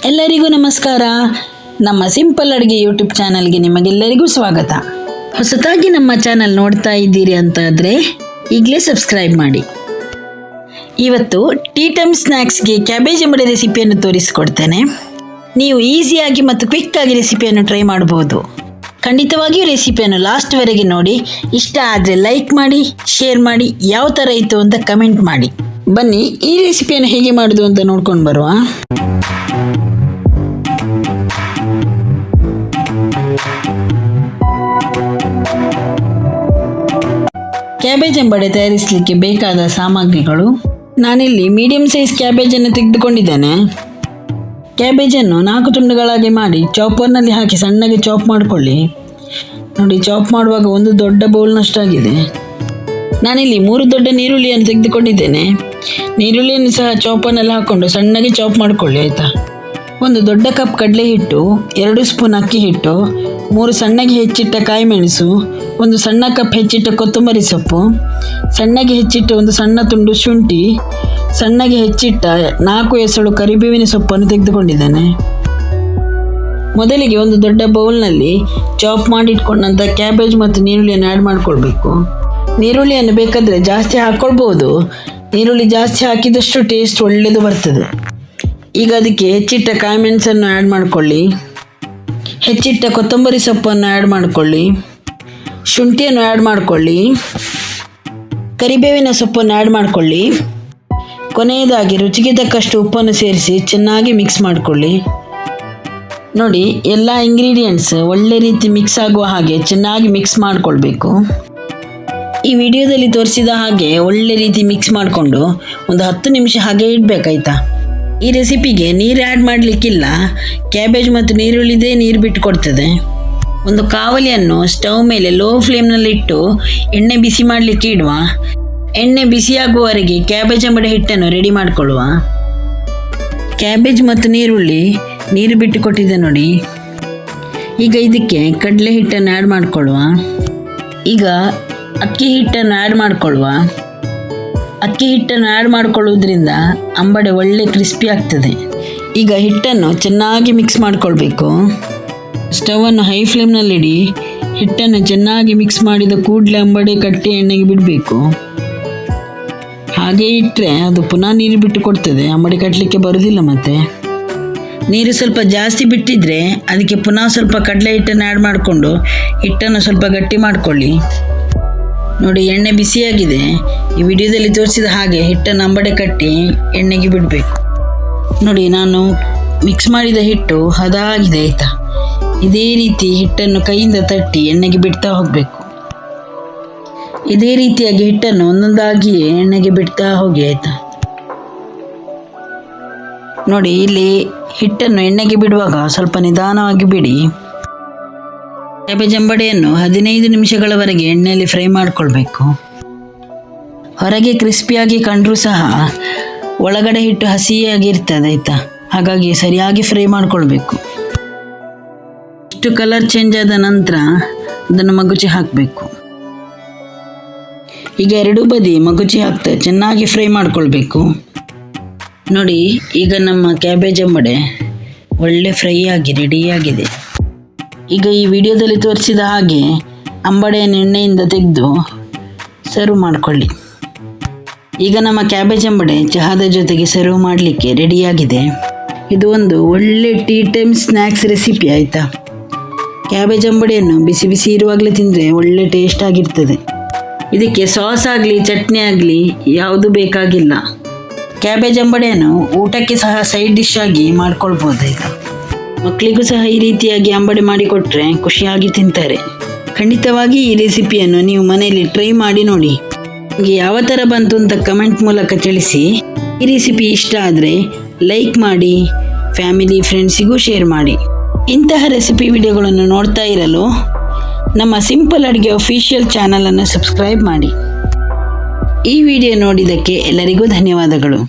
ಎಲ್ಲರಿಗೂ ನಮಸ್ಕಾರ. ನಮ್ಮ ಸಿಂಪಲ್ ಅಡುಗೆ ಯೂಟ್ಯೂಬ್ ಚಾನಲ್ಗೆ ನಿಮಗೆಲ್ಲರಿಗೂ ಸ್ವಾಗತ. ಹೊಸತಾಗಿ ನಮ್ಮ ಚಾನಲ್ ನೋಡ್ತಾ ಇದ್ದೀರಿ ಅಂತಾದರೆ ಈಗಲೇ ಸಬ್ಸ್ಕ್ರೈಬ್ ಮಾಡಿ. ಇವತ್ತು ಟೀ ಟೈಮ್ ಸ್ನ್ಯಾಕ್ಸ್ಗೆ ಕ್ಯಾಬೇಜ್ ಎಂಬುವ ರೆಸಿಪಿಯನ್ನು ತೋರಿಸಿಕೊಡ್ತೇನೆ. ನೀವು ಈಸಿಯಾಗಿ ಮತ್ತು ಕ್ವಿಕ್ಕಾಗಿ ರೆಸಿಪಿಯನ್ನು ಟ್ರೈ ಮಾಡಬಹುದು. ಖಂಡಿತವಾಗಿಯೂ ರೆಸಿಪಿಯನ್ನು ಲಾಸ್ಟ್ವರೆಗೆ ನೋಡಿ. ಇಷ್ಟ ಆದರೆ ಲೈಕ್ ಮಾಡಿ, ಶೇರ್ ಮಾಡಿ, ಯಾವ ಥರ ಇತ್ತು ಅಂತ ಕಮೆಂಟ್ ಮಾಡಿ. ಬನ್ನಿ ಈ ರೆಸಿಪಿಯನ್ನು ಹೇಗೆ ಮಾಡೋದು ಅಂತ ನೋಡ್ಕೊಂಡು ಬರುವ. ಕ್ಯಾಬೇಜ್ ಎಂಬಡೆ ತಯಾರಿಸಲಿಕ್ಕೆ ಬೇಕಾದ ಸಾಮಗ್ರಿಗಳು. ನಾನಿಲ್ಲಿ ಮೀಡಿಯಂ ಸೈಜ್ ಕ್ಯಾಬೇಜನ್ನು ತೆಗೆದುಕೊಂಡಿದ್ದೇನೆ. ಕ್ಯಾಬೇಜನ್ನು 4 ತುಂಡುಗಳಾಗಿ ಮಾಡಿ ಚಾಪರ್ನಲ್ಲಿ ಹಾಕಿ ಸಣ್ಣಗೆ ಚಾಪ್ ಮಾಡಿಕೊಳ್ಳಿ. ನೋಡಿ, ಚಾಪ್ ಮಾಡುವಾಗ ಒಂದು ದೊಡ್ಡ ಬೌಲ್ನಷ್ಟಾಗಿದೆ. ನಾನಿಲ್ಲಿ 3 ದೊಡ್ಡ ನೀರುಳ್ಳಿಯನ್ನು ತೆಗೆದುಕೊಂಡಿದ್ದೇನೆ. ನೀರುಳ್ಳಿಯನ್ನು ಸಹ ಚಾಪರ್ನಲ್ಲಿ ಹಾಕ್ಕೊಂಡು ಸಣ್ಣಗೆ ಚಾಪ್ ಮಾಡಿಕೊಳ್ಳಿ, ಆಯಿತಾ. 1 ದೊಡ್ಡ ಕಪ್ ಕಡಲೆ ಹಿಟ್ಟು, 2 ಸ್ಪೂನ್ ಅಕ್ಕಿ ಹಿಟ್ಟು, 3 ಸಣ್ಣಗೆ ಹೆಚ್ಚಿಟ್ಟ ಕಾಯಿ ಮೆಣಸು, 1 ಸಣ್ಣ ಕಪ್ ಹೆಚ್ಚಿಟ್ಟ ಕೊತ್ತಂಬರಿ ಸೊಪ್ಪು, ಸಣ್ಣಗೆ ಹೆಚ್ಚಿಟ್ಟ 1 ಸಣ್ಣ ತುಂಡು ಶುಂಠಿ, ಸಣ್ಣಗೆ ಹೆಚ್ಚಿಟ್ಟ 4 ಎಸಳು ಕರಿಬೇವಿನ ಸೊಪ್ಪನ್ನು ತೆಗೆದುಕೊಂಡಿದ್ದೇನೆ. ಮೊದಲಿಗೆ ಒಂದು ದೊಡ್ಡ ಬೌಲ್ನಲ್ಲಿ ಚಾಪ್ ಮಾಡಿಟ್ಕೊಂಡಂಥ ಕ್ಯಾಬೇಜ್ ಮತ್ತು ನೀರುಳ್ಳಿಯನ್ನು ಆ್ಯಡ್ ಮಾಡಿಕೊಳ್ಬೇಕು. ನೀರುಳ್ಳಿಯನ್ನು ಬೇಕಾದರೆ ಜಾಸ್ತಿ ಹಾಕ್ಕೊಳ್ಬೋದು. ನೀರುಳ್ಳಿ ಜಾಸ್ತಿ ಹಾಕಿದಷ್ಟು ಟೇಸ್ಟ್ ಒಳ್ಳೆಯದು ಬರ್ತದೆ. ಈಗ ಅದಕ್ಕೆ ಹೆಚ್ಚಿಟ್ಟ ಕಾಯಿ ಮೆಣಸನ್ನು ಆ್ಯಡ್ ಮಾಡಿಕೊಳ್ಳಿ. ಹೆಚ್ಚಿಟ್ಟ ಕೊತ್ತಂಬರಿ ಸೊಪ್ಪನ್ನು ಆ್ಯಡ್ ಮಾಡಿಕೊಳ್ಳಿ. ಶುಂಠಿಯನ್ನು ಆ್ಯಡ್ ಮಾಡಿಕೊಳ್ಳಿ. ಕರಿಬೇವಿನ ಸೊಪ್ಪನ್ನು ಆ್ಯಡ್ ಮಾಡಿಕೊಳ್ಳಿ. ಕೊನೆಯದಾಗಿ ರುಚಿಗೆ ತಕ್ಕಷ್ಟು ಉಪ್ಪನ್ನು ಸೇರಿಸಿ ಚೆನ್ನಾಗಿ ಮಿಕ್ಸ್ ಮಾಡಿಕೊಳ್ಳಿ. ನೋಡಿ, ಎಲ್ಲ ಇಂಗ್ರೀಡಿಯೆಂಟ್ಸ್ ಒಳ್ಳೆ ರೀತಿ ಮಿಕ್ಸ್ ಆಗುವ ಹಾಗೆ ಚೆನ್ನಾಗಿ ಮಿಕ್ಸ್ ಮಾಡಿಕೊಳ್ಬೇಕು. ಈ ವಿಡಿಯೋದಲ್ಲಿ ತೋರಿಸಿದ ಹಾಗೆ ಒಳ್ಳೆ ರೀತಿ ಮಿಕ್ಸ್ ಮಾಡಿಕೊಂಡು ಒಂದು 10 ನಿಮಿಷ ಹಾಗೆ ಇಡಬೇಕಾಯ್ತಾ. ಈ ರೆಸಿಪಿಗೆ ನೀರು ಆ್ಯಡ್ ಮಾಡಲಿಕ್ಕಿಲ್ಲ. ಕ್ಯಾಬೇಜ್ ಮತ್ತು ನೀರುಳ್ಳಿದೇ ನೀರು ಬಿಟ್ಟು ಕೊಡ್ತದೆ. ಒಂದು ಕಾವಲಿಯನ್ನು ಸ್ಟವ್ ಮೇಲೆ ಲೋ ಫ್ಲೇಮ್ನಲ್ಲಿಟ್ಟು ಎಣ್ಣೆ ಬಿಸಿ ಮಾಡಲಿಕ್ಕೆ ಇಡುವ. ಎಣ್ಣೆ ಬಿಸಿಯಾಗುವವರೆಗೆ ಕ್ಯಾಬೇಜ್ ಎಂಬ ಹಿಟ್ಟನ್ನು ರೆಡಿ ಮಾಡಿಕೊಳ್ಳುವ. ಕ್ಯಾಬೇಜ್ ಮತ್ತು ನೀರುಳ್ಳಿ ನೀರು ಬಿಟ್ಟು ಕೊಟ್ಟಿದೆ ನೋಡಿ. ಈಗ ಇದಕ್ಕೆ ಕಡಲೆ ಹಿಟ್ಟನ್ನು ಆ್ಯಡ್ ಮಾಡಿಕೊಳ್ಳುವ. ಈಗ ಅಕ್ಕಿ ಹಿಟ್ಟನ್ನು ಆ್ಯಡ್ ಮಾಡಿಕೊಳ್ಳುವ. ಅಕ್ಕಿ ಹಿಟ್ಟನ್ನು ಆ್ಯಡ್ ಮಾಡಿಕೊಳ್ಳುವುದರಿಂದ ಅಂಬಡೆ ಒಳ್ಳೆ ಕ್ರಿಸ್ಪಿ ಆಗ್ತದೆ. ಈಗ ಹಿಟ್ಟನ್ನು ಚೆನ್ನಾಗಿ ಮಿಕ್ಸ್ ಮಾಡಿಕೊಳ್ಬೇಕು. ಸ್ಟವನ್ನು ಹೈ ಫ್ಲೇಮ್ನಲ್ಲಿಡಿ. ಹಿಟ್ಟನ್ನು ಚೆನ್ನಾಗಿ ಮಿಕ್ಸ್ ಮಾಡಿದ ಕೂಡಲೇ ಅಂಬಡೆ ಕಟ್ಟಿ ಎಣ್ಣೆಗೆ ಬಿಡಬೇಕು. ಹಾಗೆ ಇಟ್ಟರೆ ಅದು ಪುನಃ ನೀರು ಬಿಟ್ಟು ಕೊಡ್ತದೆ. ಅಂಬಡೆ ಕಟ್ಟಲಿಕ್ಕೆ ಬರೋದಿಲ್ಲ. ಮತ್ತು ನೀರು ಸ್ವಲ್ಪ ಜಾಸ್ತಿ ಬಿಟ್ಟಿದ್ರೆ ಅದಕ್ಕೆ ಪುನಃ ಸ್ವಲ್ಪ ಕಡಲೆ ಹಿಟ್ಟನ್ನು ಆ್ಯಡ್ ಮಾಡಿಕೊಂಡು ಹಿಟ್ಟನ್ನು ಸ್ವಲ್ಪ ಗಟ್ಟಿ ಮಾಡಿಕೊಳ್ಳಿ. ನೋಡಿ, ಎಣ್ಣೆ ಬಿಸಿಯಾಗಿದೆ. ಈ ವಿಡಿಯೋದಲ್ಲಿ ತೋರಿಸಿದ ಹಾಗೆ ಹಿಟ್ಟನ್ನು ಅಂಬಡೆ ಕಟ್ಟಿ ಎಣ್ಣೆಗೆ ಬಿಡಬೇಕು. ನೋಡಿ, ನಾನು ಮಿಕ್ಸ್ ಮಾಡಿದ ಹಿಟ್ಟು ಹದ ಆಗಿದೆ, ಆಯಿತಾ. ಇದೇ ರೀತಿ ಹಿಟ್ಟನ್ನು ಕೈಯಿಂದ ತಟ್ಟಿ ಎಣ್ಣೆಗೆ ಬಿಡ್ತಾ ಹೋಗಬೇಕು. ಇದೇ ರೀತಿಯಾಗಿ ಹಿಟ್ಟನ್ನು ಒಂದೊಂದಾಗಿ ಎಣ್ಣೆಗೆ ಬಿಡ್ತಾ ಹೋಗಿ, ಆಯಿತಾ. ನೋಡಿ, ಇಲ್ಲಿ ಹಿಟ್ಟನ್ನು ಎಣ್ಣೆಗೆ ಬಿಡುವಾಗ ಸ್ವಲ್ಪ ನಿಧಾನವಾಗಿ ಬಿಡಿ. ಕ್ಯಾಬೇಜ್ ಅಂಬಡೆಯನ್ನು 15 ನಿಮಿಷಗಳವರೆಗೆ ಎಣ್ಣೆಯಲ್ಲಿ ಫ್ರೈ ಮಾಡಿಕೊಳ್ಬೇಕು. ಹೊರಗೆ ಕ್ರಿಸ್ಪಿಯಾಗಿ ಕಂಡರೂ ಸಹ ಒಳಗಡೆ ಹಿಟ್ಟು ಹಸಿಯಾಗಿರ್ತದೆ, ಆಯಿತಾ. ಹಾಗಾಗಿ ಸರಿಯಾಗಿ ಫ್ರೈ ಮಾಡಿಕೊಳ್ಬೇಕು. ಇಷ್ಟು ಕಲರ್ ಚೇಂಜ್ ಆದ ನಂತರ ಅದನ್ನು ಮಗುಚಿ ಹಾಕಬೇಕು. ಈಗ 2 ಬದಿ ಮಗುಚಿ ಹಾಕ್ತಾ ಚೆನ್ನಾಗಿ ಫ್ರೈ ಮಾಡಿಕೊಳ್ಬೇಕು. ನೋಡಿ, ಈಗ ನಮ್ಮ ಕ್ಯಾಬೇಜ್ ಅಂಬಡೆ ಒಳ್ಳೆ ಫ್ರೈ ಆಗಿ ರೆಡಿಯಾಗಿದೆ. ಈಗ ಈ ವಿಡಿಯೋದಲ್ಲಿ ತೋರಿಸಿದ ಹಾಗೆ ಅಂಬಡೆಯನ್ನು ಎಣ್ಣೆಯಿಂದ ತೆಗೆದು ಸರ್ವ್ ಮಾಡಿಕೊಳ್ಳಿ. ಈಗ ನಮ್ಮ ಕ್ಯಾಬೇಜ್ ಅಂಬಡೆ ಚಹಾದ ಜೊತೆಗೆ ಸರ್ವ್ ಮಾಡಲಿಕ್ಕೆ ರೆಡಿಯಾಗಿದೆ. ಇದು ಒಂದು ಒಳ್ಳೆ ಟೀ ಟೈಮ್ ಸ್ನ್ಯಾಕ್ಸ್ ರೆಸಿಪಿ, ಆಯಿತಾ. ಕ್ಯಾಬೇಜ್ ಅಂಬಡೆಯನ್ನು ಬಿಸಿ ಬಿಸಿ ಇರುವಾಗಲೇ ತಿಂದರೆ ಒಳ್ಳೆ ಟೇಸ್ಟ್ ಆಗಿರ್ತದೆ. ಇದಕ್ಕೆ ಸಾಸ್ ಆಗಲಿ ಚಟ್ನಿ ಆಗಲಿ ಯಾವುದು ಬೇಕಾಗಿಲ್ಲ. ಕ್ಯಾಬೇಜ್ ಅಂಬಡೆಯನ್ನು ಊಟಕ್ಕೆ ಸಹ ಸೈಡ್ ಡಿಶ್ ಆಗಿ ಮಾಡ್ಕೊಳ್ಬೋದು, ಆಯಿತಾ. ಮಕ್ಕಳಿಗೂ ಸಹ ಈ ರೀತಿಯಾಗಿ ಅಂಬಡೆ ಮಾಡಿಕೊಟ್ರೆ ಖುಷಿಯಾಗಿ ತಿಂತಾರೆ. ಖಂಡಿತವಾಗಿ ಈ ರೆಸಿಪಿಯನ್ನು ನೀವು ಮನೆಯಲ್ಲಿ ಟ್ರೈ ಮಾಡಿ ನೋಡಿ. ನಿಮಗೆ ಯಾವ ಥರ ಬಂತು ಅಂತ ಕಮೆಂಟ್ ಮೂಲಕ ತಿಳಿಸಿ. ಈ ರೆಸಿಪಿ ಇಷ್ಟ ಆದರೆ ಲೈಕ್ ಮಾಡಿ, ಫ್ಯಾಮಿಲಿ ಫ್ರೆಂಡ್ಸಿಗೂ ಶೇರ್ ಮಾಡಿ. ಇಂತಹ ರೆಸಿಪಿ ವಿಡಿಯೋಗಳನ್ನು ನೋಡ್ತಾ ಇರಲು ನಮ್ಮ ಸಿಂಪಲ್ ಅಡುಗೆ ಅಫಿಷಿಯಲ್ ಚಾನಲನ್ನು ಸಬ್ಸ್ಕ್ರೈಬ್ ಮಾಡಿ. ಈ ವಿಡಿಯೋ ನೋಡಿದ್ದಕ್ಕೆ ಎಲ್ಲರಿಗೂ ಧನ್ಯವಾದಗಳು.